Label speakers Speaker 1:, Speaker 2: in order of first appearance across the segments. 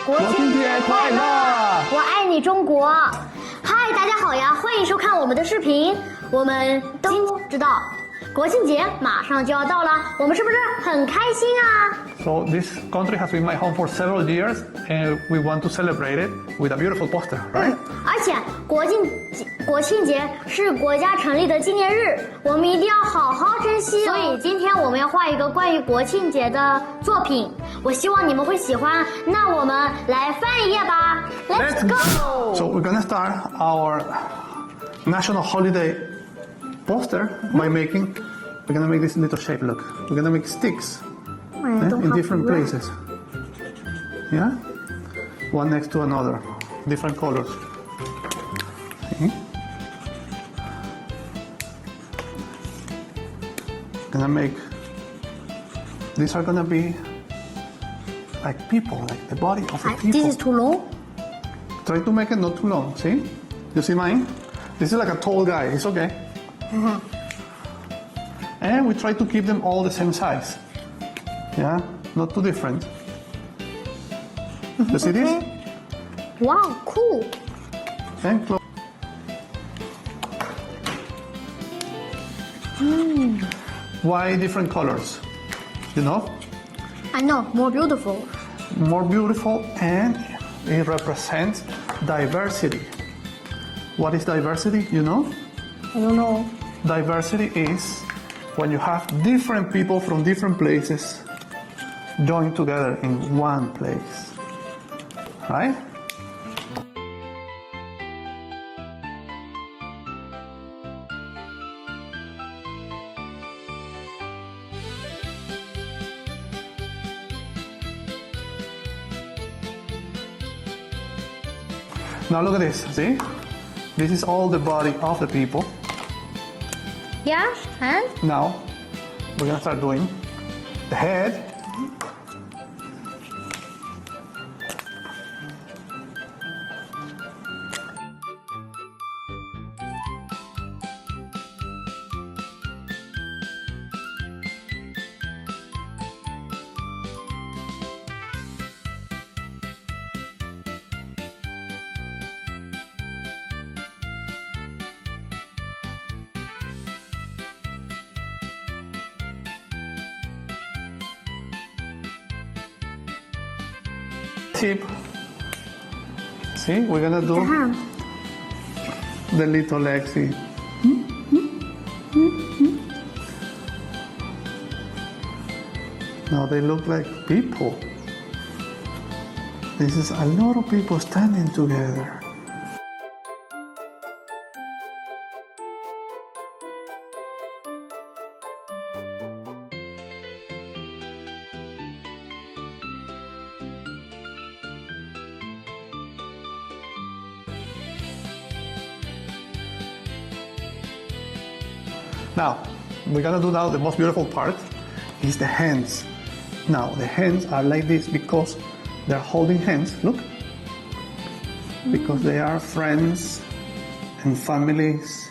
Speaker 1: 国庆节快乐！
Speaker 2: 我爱你中国！嗨，大家好呀，欢迎收看我们的视频。我们都知道国庆节马上就要到了，我们是不是很开心啊？
Speaker 1: So this country has been my home for several years, and we want to celebrate it with a beautiful poster, right?
Speaker 2: 而且国庆节是国家成立的纪念日，我们一定要好好珍惜。所以今天我们要画一个关于国庆节的作品，我希望你们会喜欢。那我们来翻一页吧 ，Let's go！
Speaker 1: So we're gonna start our national holiday poster by making. We're gonna make this little shape. Look, we're gonna make sticks in different places. Yeah, one next to another, different colors. Okay. Gonna make. These are gonna be like people, like the body of a people.
Speaker 2: This is too long.
Speaker 1: Try to make it not too long. See? You see mine? This is like a tall guy. It's okay. And we try to keep them all the same size. Yeah? Not too different. You see this?
Speaker 2: Wow, cool.
Speaker 1: And close. Why different colors? You know?
Speaker 2: I know, more beautiful.
Speaker 1: More beautiful, and it represents diversity. What is diversity? You know?
Speaker 2: I don't know.
Speaker 1: Diversity is when you have different people from different places joined together in one place. Right? Now look at this, see? This is all the body of the people.
Speaker 2: Yeah, and?
Speaker 1: Now, we're gonna start doing the head. Tip. See, we're gonna do the little legs. See? Now they look like people. This is a lot of people standing together. Now, we're gonna do now the most beautiful part is the hands. Now, the hands are like this because they're holding hands, look. Because they are friends and families.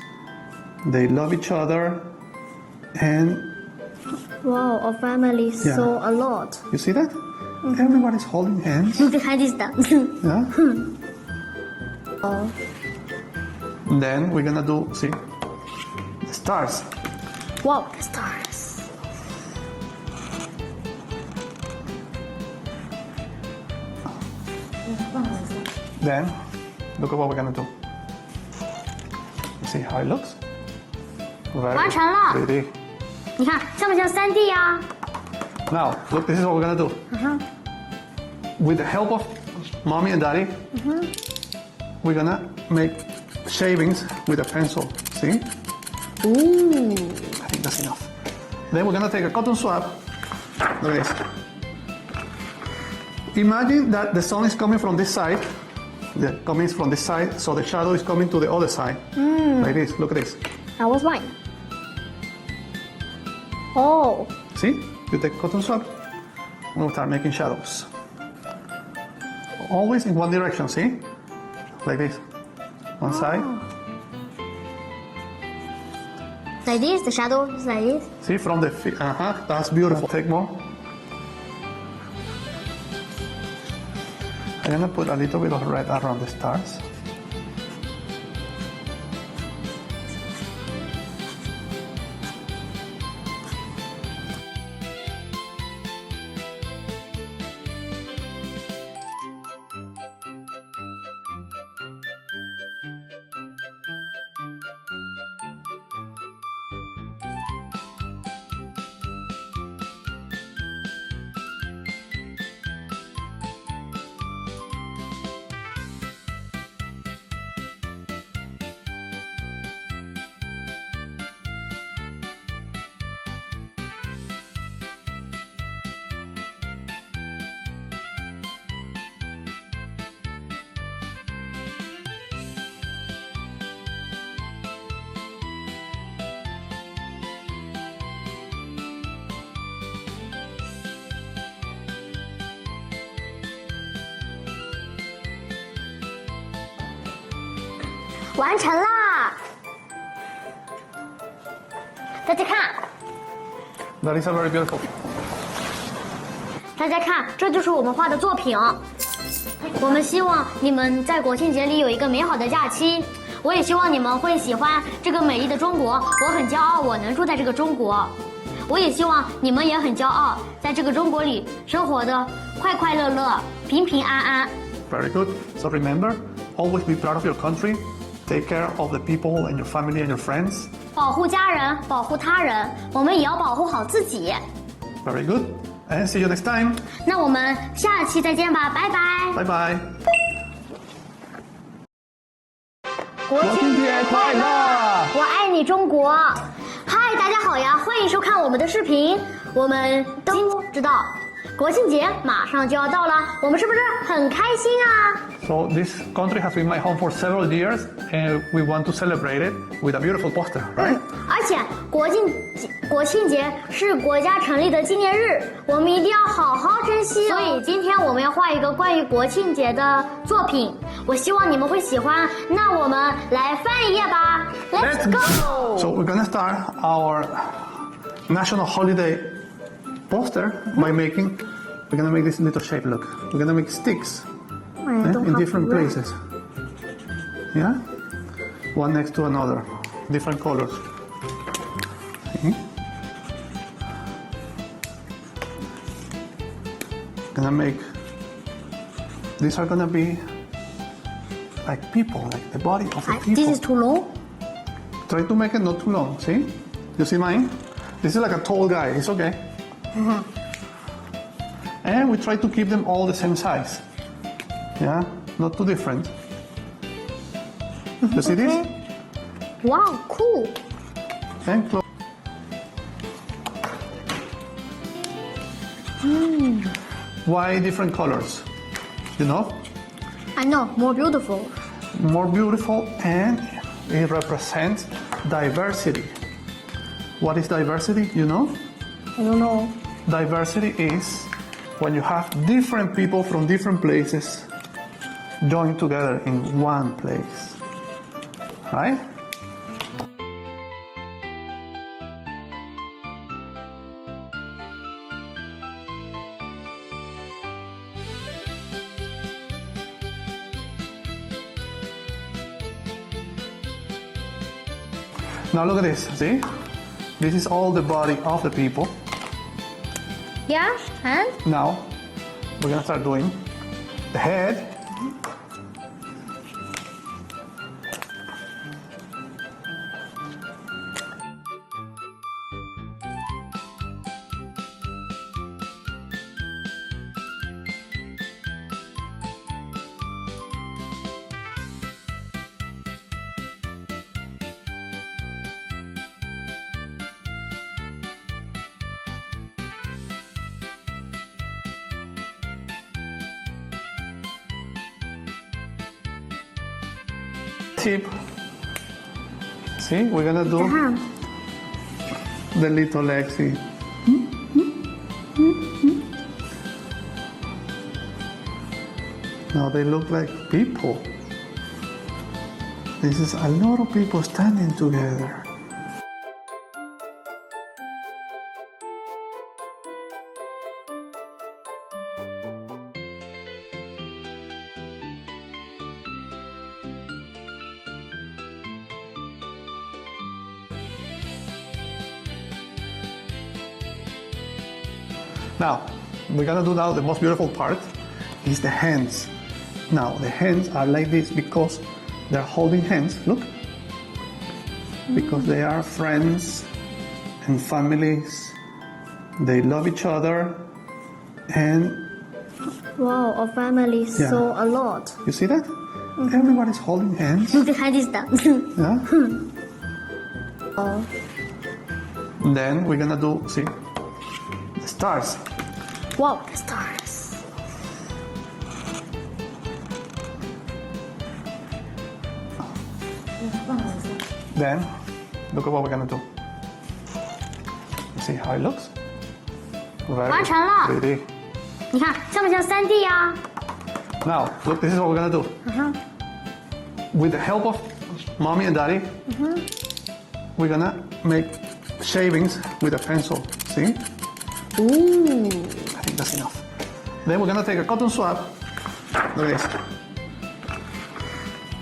Speaker 1: They love each other and
Speaker 2: Wow, our family
Speaker 1: Yeah.
Speaker 2: so a lot.
Speaker 1: you see that? Everybody's holding hands.
Speaker 2: Behind this dance.
Speaker 1: Yeah?
Speaker 2: Oh.
Speaker 1: Then we're gonna do, see, the stars.
Speaker 2: Wow, the stars.
Speaker 1: Then, look at what we're gonna do. You see how it looks? Very
Speaker 2: 完成了。
Speaker 1: pretty.
Speaker 2: 你看像不像3D 呀？
Speaker 1: Now, look, this is what we're gonna do. With the help of mommy and daddy, we're gonna make shavings with a pencil. See?
Speaker 2: Ooh.
Speaker 1: I think that's enough. Then we're gonna take a cotton swab. Look at this. Imagine that the sun is coming from this side. Coming from this side, so the shadow is coming to the other side. Like this. Look at this.
Speaker 2: That was mine. Oh.
Speaker 1: See? You take cotton swab, we'll start making shadows. Always in one direction, see? Like this. One side.
Speaker 2: Like this, the shadow is like this.
Speaker 1: See, from the feet. That's beautiful. Take more. I'm gonna put a little bit of red around the stars.
Speaker 2: 完成啦！大家看，
Speaker 1: That is a very beautiful.
Speaker 2: 大家看，这就是我们画的作品。我们希望你们在国庆节里有一个美好的假期。我也希望你们会喜欢这个美丽的中国。我很骄傲，我能住在这个中国。我也希望你们也很骄傲，在这个中国里生活的快快乐乐、平平安安。
Speaker 1: Very good. So remember, always be proud of your country. Take care of the people and your family and your friends.
Speaker 2: 保护家人，保护他人，我们也要保护好自己。
Speaker 1: Very good. And see you next time.
Speaker 2: 那我们下期再见吧，拜拜。
Speaker 1: Bye bye.
Speaker 2: 国庆节快乐！我爱你中国。嗨，大家好呀，欢迎收看我们的视频。我们都知道，国庆节马上就要到了，我们是不是很开心啊？
Speaker 1: So this country has been my home for several years, and we want to celebrate it with a beautiful poster, right?
Speaker 2: 而且国庆节是国家成立的纪念日，我们一定要好好珍惜。所以今天我们要画一个关于国庆节的作品，我希望你们会喜欢。那我们来翻一页吧 ，Let's go！
Speaker 1: So we're gonna start our national holiday poster by making. We're gonna make this little shape. Look, we're gonna make sticks. In different places. Yeah? One next to another. Different colors. See? Gonna make, these are gonna be like people, like the body of the people.
Speaker 2: This is too long.
Speaker 1: Try to make it not too long, see? You see mine? This is like a tall guy, it's okay. And we try to keep them all the same size. Yeah, not too different. You see this?
Speaker 2: Wow, cool.
Speaker 1: And close. Why different colors? You know?
Speaker 2: I know, more beautiful.
Speaker 1: More beautiful, and it represents diversity. What is diversity? You know?
Speaker 2: I don't know.
Speaker 1: Diversity is when you have different people from different places joined together in one place. Right? Now look at this, see? This is all the body of the people.
Speaker 2: Yeah, and?
Speaker 1: Now, we're gonna start doing the head. Tip. See, we're gonna do the little legs. See? Now they look like people. This is a lot of people standing together. Now, we're gonna do now the most beautiful part is the hands. Now, the hands are like this because they're holding hands, look. Because they are friends and families. They love each other and
Speaker 2: Wow, our family
Speaker 1: Yeah.
Speaker 2: so a lot.
Speaker 1: you see that? Everybody's holding hands.
Speaker 2: Look at this stuff.
Speaker 1: Yeah?
Speaker 2: Oh.
Speaker 1: Then we're gonna do, see, the stars.
Speaker 2: Wow, the stars.
Speaker 1: Then, look at what we're gonna do. You see how it looks? Very
Speaker 2: 完成了。
Speaker 1: pretty.
Speaker 2: 你看像不像3D 呀？
Speaker 1: Now, look, this is what we're gonna do. With the help of mommy and daddy, we're gonna make shavings with a pencil. See?
Speaker 2: Ooh.
Speaker 1: I think that's enough. Then we're gonna take a cotton swab. Look at this.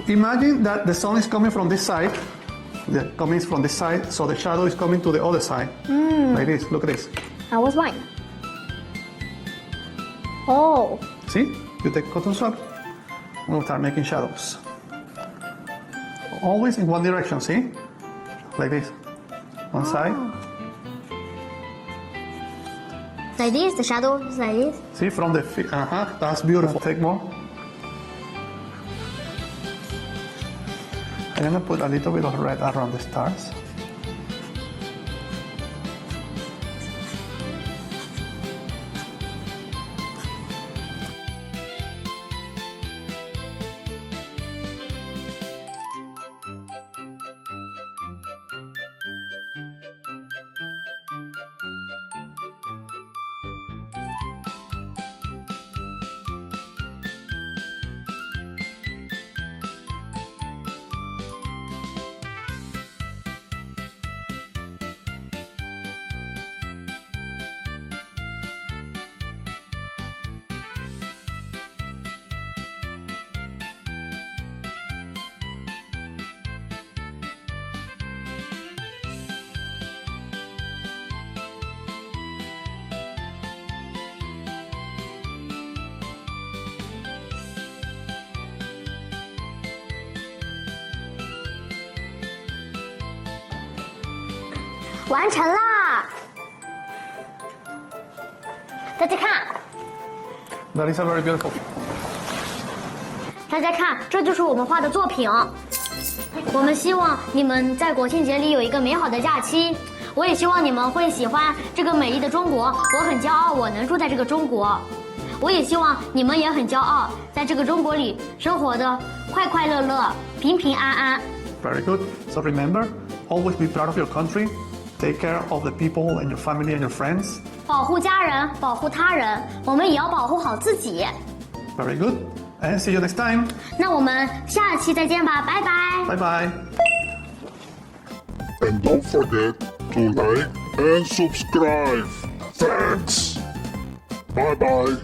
Speaker 1: Imagine that the sun is coming from this side. Coming from this side, so the shadow is coming to the other side. Like this. Look at this.
Speaker 2: I was right. Oh.
Speaker 1: See? You take cotton swab. We'll start making shadows. Always in one direction, see? Like this. One side.
Speaker 2: Like this, the shadow is like this.
Speaker 1: See, from the feet. That's beautiful. Take more. I'm gonna put a little bit of red around the stars.
Speaker 2: "完成啦！大家看，
Speaker 1: That is a very beautiful.
Speaker 2: 大家看，这就是我们画的作品。我们希望你们在国庆节里有一个美好的假期。我也希望你们会喜欢这个美丽的中国。我很骄傲，我能住在这个中国。我也希望你们也很骄傲，在这个中国里生活的快快乐乐、平平安安。
Speaker 1: Very good. So remember, always be proud of your country. Take care of the people and your family and your friends.
Speaker 2: 保护家人，保护他人，我们也要保护好自己。
Speaker 1: Very good. And see you next time.
Speaker 2: 那我们下期再见吧，拜拜。
Speaker 1: Bye bye.
Speaker 3: And don't forget to like and subscribe. Thanks. Bye bye.